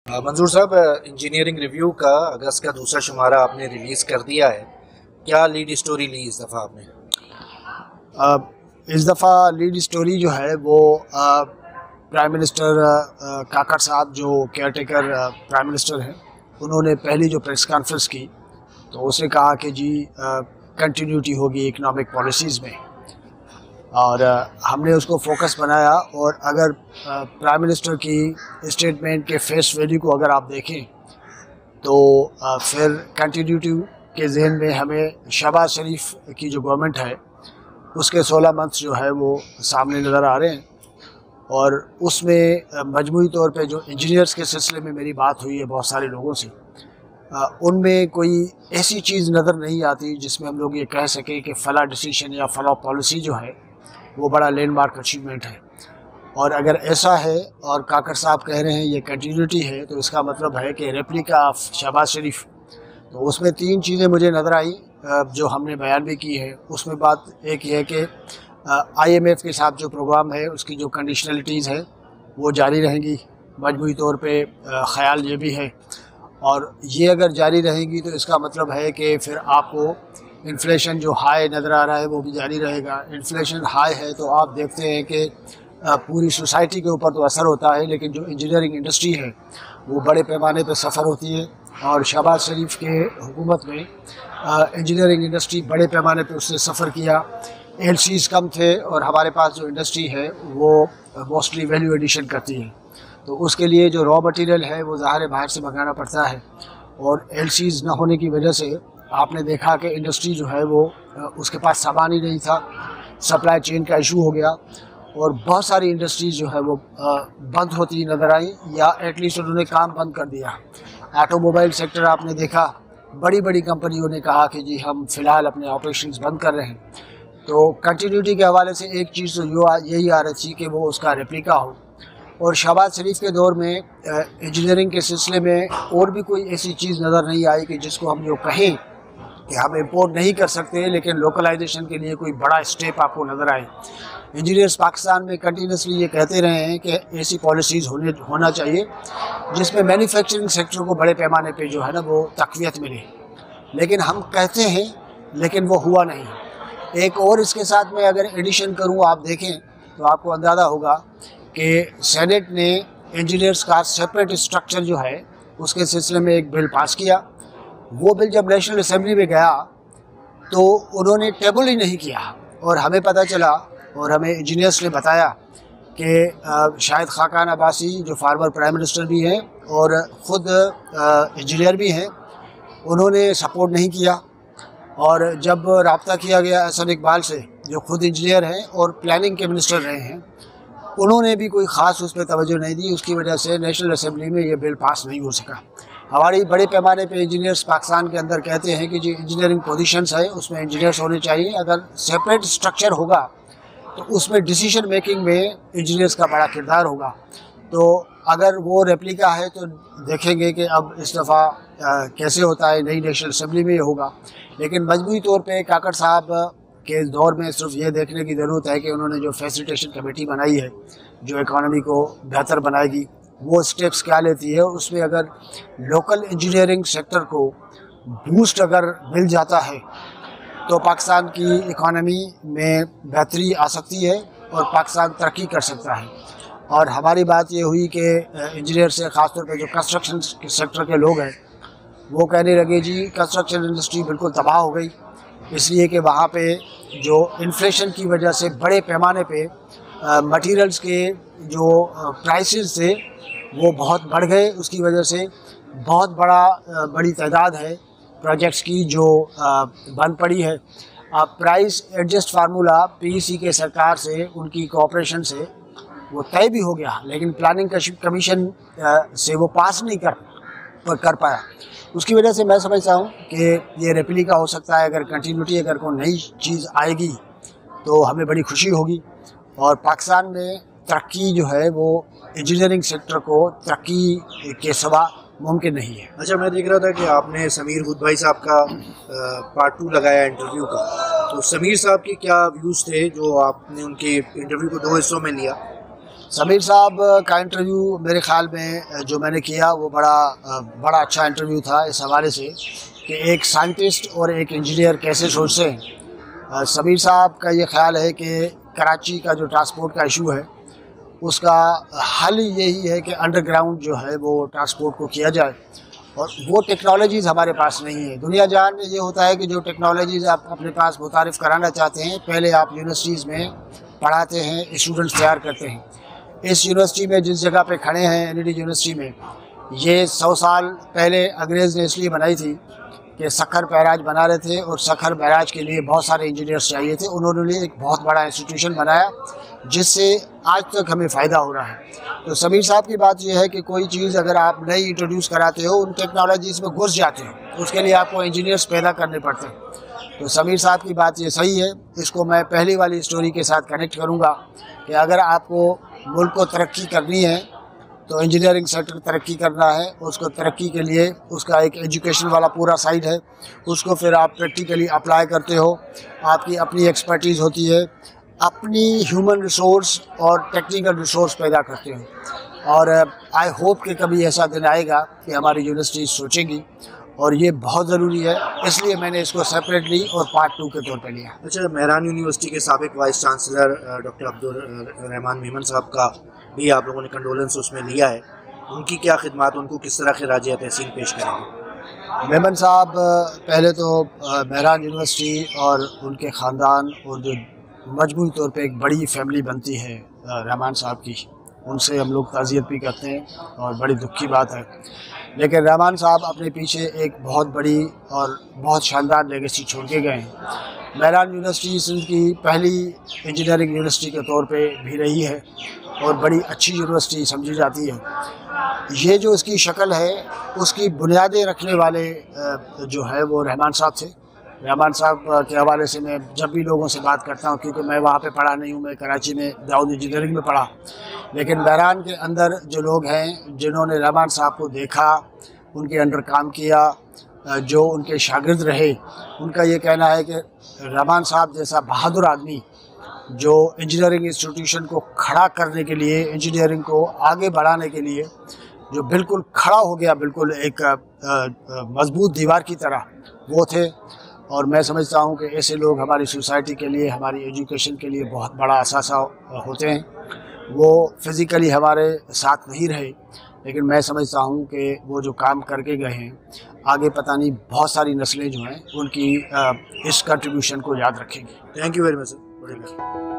मंजूर साहब, engineering review का अगस्त का दूसरा शुमारा आपने रिलीज़ कर दिया है। क्या लीड स्टोरी ली इस दफ़ा आपने? इस दफ़ा लीड स्टोरी जो है वो प्राइम मिनिस्टर काकड़ साहब जो केयर टेकर प्राइम मिनिस्टर हैं, उन्होंने पहली जो प्रेस कॉन्फ्रेंस की तो उसने कहा कि जी कंटिन्यूटी होगी इकनॉमिक पॉलिसीज़ में, और हमने उसको फोकस बनाया। और अगर प्राइम मिनिस्टर की स्टेटमेंट के फेस वैल्यू को अगर आप देखें तो फिर कंटिन्यूटी के जहन में हमें शहबाज शरीफ की जो गवर्नमेंट है उसके 16 मंथ्स जो है वो सामने नज़र आ रहे हैं। और उसमें मजमूई तौर पे जो इंजीनियर्स के सिलसिले में मेरी बात हुई है बहुत सारे लोगों से, उनमें कोई ऐसी चीज़ नज़र नहीं आती जिसमें हम लोग ये कह सकें कि फ़ला डिसीजन या फ़ला पॉलिसी जो है वो बड़ा लैंडमार्क अचीवमेंट है। और अगर ऐसा है और काकड़ साहब कह रहे हैं ये कंटिन्यूटी है, तो इसका मतलब है कि रेप्लिका ऑफ शहबाज शरीफ। तो उसमें 3 चीज़ें मुझे नज़र आई जो हमने बयान भी की है। उसमें बात एक ये है कि IMF के साथ जो प्रोग्राम है उसकी जो कंडीशनलिटीज़ है वो जारी रहेंगी, मजमूई तौर पे ख़्याल ये भी है। और ये अगर जारी रहेंगी तो इसका मतलब है कि फिर आपको इन्फ्लेशन जो हाई नज़र आ रहा है वो भी जारी रहेगा। इन्फ्लेशन हाई है तो आप देखते हैं कि पूरी सोसाइटी के ऊपर तो असर होता है, लेकिन जो इंजीनियरिंग इंडस्ट्री है वो बड़े पैमाने पर सफ़र होती है। और शहबाज शरीफ के हुकूमत में इंजीनियरिंग इंडस्ट्री बड़े पैमाने पर उससे सफ़र किया। LCs कम थे और हमारे पास जो इंडस्ट्री है वो मोस्टली वैल्यू एडिशन करती है, तो उसके लिए जो रॉ मटेरियल है वो ज़ाहिर बाहर से मंगाना पड़ता है। और LCs न होने की वजह से आपने देखा कि इंडस्ट्री जो है वो उसके पास सामान ही नहीं था, सप्लाई चेन का इशू हो गया और बहुत सारी इंडस्ट्रीज़ जो है वो बंद होती नज़र आई या एटलीस्ट उन्होंने काम बंद कर दिया। ऑटोमोबाइल सेक्टर आपने देखा, बड़ी बड़ी कंपनियों ने कहा कि जी हम फ़िलहाल अपने ऑपरेशंस बंद कर रहे हैं। तो कंटिन्यूटी के हवाले से एक चीज़ तो यही आ रही थी कि वो उसका रेप्लिका हो। और शहबाज शरीफ के दौर में इंजीनियरिंग के सिलसिले में और भी कोई ऐसी चीज़ नज़र नहीं आई कि जिसको हम जो कहें कि हम इंपोर्ट नहीं कर सकते, लेकिन लोकलाइजेशन के लिए कोई बड़ा स्टेप आपको नज़र आए। इंजीनियर्स पाकिस्तान में कंटिन्यूसली ये कहते रहे हैं कि ऐसी पॉलिसीज़ होना चाहिए जिसमें मैन्युफैक्चरिंग सेक्टर को बड़े पैमाने पे जो है ना वो तक़वियत मिले, लेकिन हम कहते हैं लेकिन वो हुआ नहीं। एक और इसके साथ में अगर एडिशन करूँ, आप देखें तो आपको अंदाज़ा होगा कि सेनेट ने इंजीनियर्स का सेपरेट स्ट्रक्चर जो है उसके सिलसिले में एक बिल पास किया। वो बिल जब नेशनल असेंबली में गया तो उन्होंने टेबल ही नहीं किया और हमें पता चला और हमें इंजीनियर्स ने बताया कि शाहिद खाकान अब्बासी जो फार्मर प्राइम मिनिस्टर भी हैं और ख़ुद इंजीनियर भी हैं, उन्होंने सपोर्ट नहीं किया। और जब रब्ता किया गया एहसन इकबाल से जो ख़ुद इंजीनियर हैं और प्लानिंग के मिनिस्टर रहे हैं, उन्होंने भी कोई ख़ास उस पर तवज्जो नहीं दी। उसकी वजह से नेशनल असेंबली में ये बिल पास नहीं हो सका। हमारी बड़े पैमाने पे इंजीनियर्स पाकिस्तान के अंदर कहते हैं कि जो इंजीनियरिंग पोजीशंस है उसमें इंजीनियर्स होने चाहिए। अगर सेपरेट स्ट्रक्चर होगा तो उसमें डिसीजन मेकिंग में इंजीनियर्स का बड़ा किरदार होगा। तो अगर वो रेप्लिका है तो देखेंगे कि अब इस दफ़ा कैसे होता है, नई नेशनल असेंबली में ये होगा। लेकिन मजबूरी तौर पे काकड़ साहब के दौर में सिर्फ ये देखने की ज़रूरत है कि उन्होंने जो फैसिलिटेशन कमेटी बनाई है जो इकॉनमी को बेहतर बनाएगी, वो स्टेप्स क्या लेती है। उसमें अगर लोकल इंजीनियरिंग सेक्टर को बूस्ट अगर मिल जाता है तो पाकिस्तान की इकॉनमी में बेहतरी आ सकती है और पाकिस्तान तरक्की कर सकता है। और हमारी बात ये हुई कि इंजीनियर से ख़ासतौर पे जो कंस्ट्रक्शन सेक्टर के लोग हैं वो कहने लगे जी कंस्ट्रक्शन इंडस्ट्री बिल्कुल तबाह हो गई, इसलिए कि वहाँ पे जो इन्फ्लेशन की वजह से बड़े पैमाने पे मटेरियल्स के जो प्राइसेस थे वो बहुत बढ़ गए। उसकी वजह से बहुत बड़ी तादाद है प्रोजेक्ट्स की जो बंद पड़ी है। प्राइस एडजस्ट फार्मूला PEC के सरकार से उनकी कोऑपरेशन से वो तय भी हो गया, लेकिन प्लानिंग कमीशन से वो पास नहीं कर पाया। उसकी वजह से मैं समझता हूँ कि ये रेप्लिका हो सकता है। अगर कंटिन्यूटी अगर कोई नई चीज़ आएगी तो हमें बड़ी खुशी होगी। और पाकिस्तान में तरक्की जो है वो इंजीनियरिंग सेक्टर को तरक्की के सिवा मुमकिन नहीं है। अच्छा, मैं देख रहा था कि आपने समीर हुद भाई साहब का पार्ट 2 लगाया इंटरव्यू का, तो समीर साहब के क्या व्यूज़ थे जो आपने उनके इंटरव्यू को 2 हिस्सों में लिया? समीर साहब का इंटरव्यू मेरे ख्याल में जो मैंने किया वो बड़ा अच्छा इंटरव्यू था इस हवाले से कि एक साइंटिस्ट और एक इंजीनियर कैसे सोचते हैं। समीर साहब का ये ख्याल है कि कराची का जो ट्रांसपोर्ट का इशू है उसका हल यही है कि अंडरग्राउंड जो है वो ट्रांसपोर्ट को किया जाए, और वो टेक्नोलॉजीज़ हमारे पास नहीं है। दुनिया जान में ये होता है कि जो टेक्नोलॉजीज़ आप अपने पास मुतारिफ़ कराना चाहते हैं, पहले आप यूनिवर्सिटीज़ में पढ़ाते हैं, स्टूडेंट्स तैयार करते हैं। इस यूनिवर्सिटी में जिस जगह पे खड़े हैं NLD यूनिवर्सिटी में, ये 100 साल पहले अंग्रेज़ ने इसलिए बनाई थी कि सखर बैराज बना रहे थे और सखर बैराज के लिए बहुत सारे इंजीनियर्स चाहिए थे। उन्होंने एक बहुत बड़ा इंस्टीट्यूशन बनाया जिससे आज तक हमें फ़ायदा हो रहा है। तो समीर साहब की बात यह है कि कोई चीज़ अगर आप नई इंट्रोड्यूस कराते हो, उन टेक्नोलॉजीज़ में घुस जाते हो, तो उसके लिए आपको इंजीनियर्स पैदा करने पड़ते हैं। तो समीर साहब की बात ये सही है। इसको मैं पहली वाली स्टोरी के साथ कनेक्ट करूँगा कि अगर आपको मुल्क को तरक्की करनी है तो इंजीनियरिंग सेक्टर तरक्की करना है, उसको तरक्की के लिए उसका एक एजुकेशन वाला पूरा साइड है, उसको फिर आप प्रैक्टिकली अप्लाई करते हो, आपकी अपनी एक्सपर्टीज़ होती है, अपनी ह्यूमन रिसोर्स और टेक्निकल रिसोर्स पैदा करते हो। और आई होप कि कभी ऐसा दिन आएगा कि हमारी यूनिवर्सिटी सोचेंगी, और ये बहुत ज़रूरी है, इसलिए मैंने इसको सेपरेटली और पार्ट 2 के तौर पे लिया। अच्छा, मेहरान यूनिवर्सिटी के साबिक vice chancellor doctor Abdul Rahman Memon साहब का भी आप लोगों ने कंडोलेंस उसमें लिया है। उनकी क्या खिदमत, उनको किस तरह के राज़िया तहसीन पेश करेंगे? मेमन साहब पहले तो मेहरान यूनिवर्सिटी और उनके ख़ानदान और जो मजमूई तौर पे एक बड़ी फैमिली बनती है रहमान साहब की, उनसे हम लोग ताज़ियत भी करते हैं और बड़ी दुख की बात है। लेकिन रहमान साहब अपने पीछे एक बहुत बड़ी और बहुत शानदार लेगेसी छोड़ के गए हैं। मेहरान यूनिवर्सिटी सिंध की पहली इंजीनियरिंग यूनिवर्सिटी के तौर पे भी रही है और बड़ी अच्छी यूनिवर्सिटी समझी जाती है। ये जो इसकी शक्ल है, उसकी बुनियादें रखने वाले जो है वो रहमान साहब थे। रहमान साहब के हवाले से मैं जब भी लोगों से बात करता हूँ, क्योंकि मैं वहाँ पे पढ़ा नहीं हूँ, मैं कराची में दाऊद इंजीनियरिंग में पढ़ा, लेकिन मेहरान के अंदर जो लोग हैं जिन्होंने रहमान साहब को देखा, उनके अंडर काम किया, जो उनके शागिर्द रहे, उनका ये कहना है कि रहमान साहब जैसा बहादुर आदमी जो इंजीनियरिंग इंस्टीट्यूशन को खड़ा करने के लिए, इंजीनियरिंग को आगे बढ़ाने के लिए जो बिल्कुल खड़ा हो गया, बिल्कुल एक मजबूत दीवार की तरह, वो थे। और मैं समझता हूँ कि ऐसे लोग हमारी सोसाइटी के लिए, हमारी एजुकेशन के लिए बहुत बड़ा असासा होते हैं। वो फिज़िकली हमारे साथ नहीं रहे, लेकिन मैं समझता हूँ कि वो जो काम करके गए हैं, आगे पता नहीं बहुत सारी नस्लें जो हैं उनकी इस कंट्रीब्यूशन को याद रखेंगी। Thank you very much sir.